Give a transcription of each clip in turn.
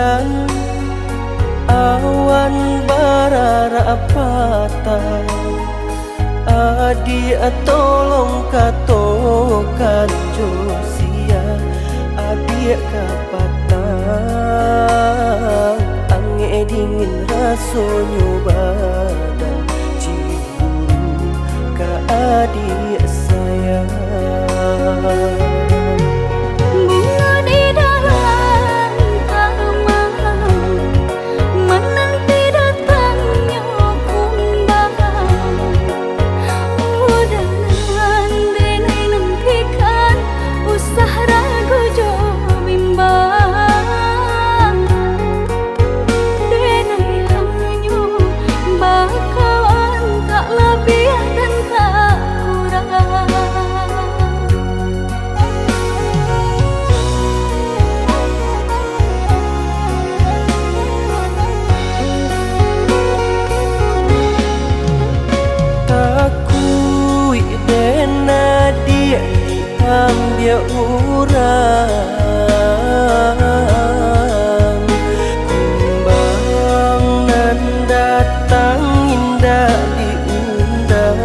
hujan, awan barara patah. Adik tolong katokan Josia, adik kapatang angin dingin rasonyo badan ciburu ka adik sayang. Ambil urang kumbang nan datang indah diundang.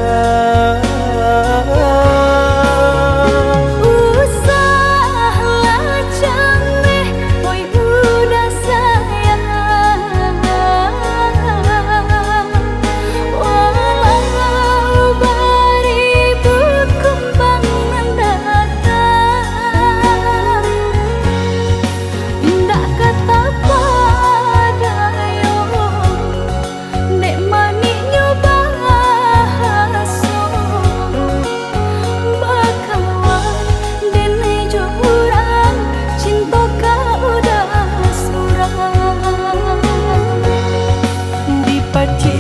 Usahlah caneh oi udah sayang, walau beribu kumbang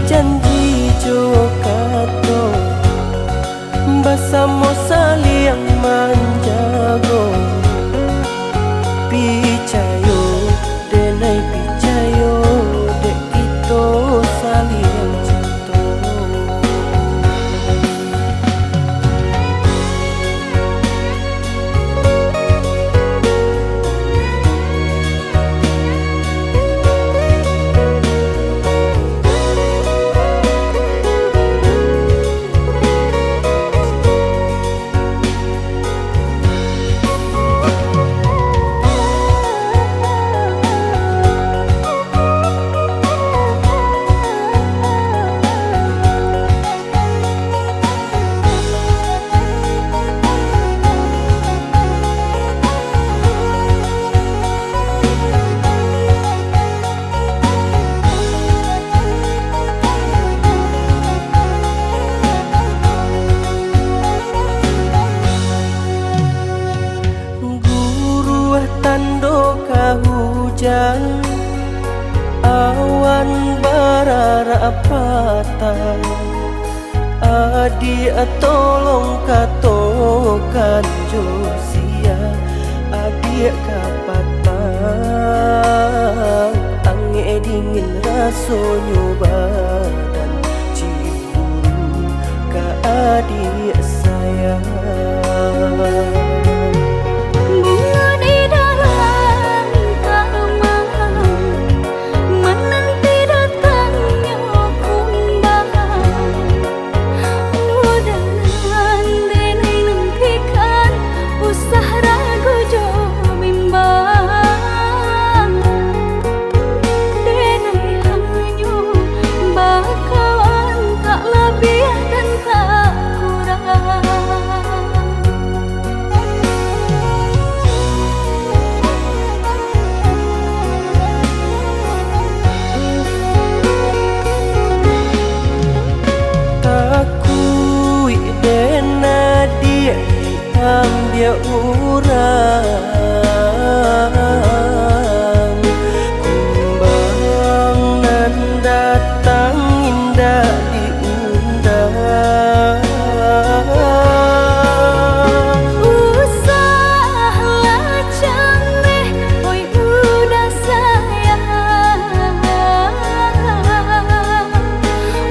janji jo kato bersama saling menjago. Picayo denai picayo dek kita saling cinta. Tando hujan, awan barara patah. Adik tolong katokan Josia, adik kapatang angin dingin rasonyo badan ciburu ka adik sayang. Ambil urang kumbang nan datang indah diundang. Usahlah caneh oi udah sayang,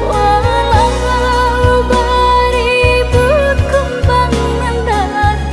walau beribu kumbang nan datang.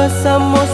sama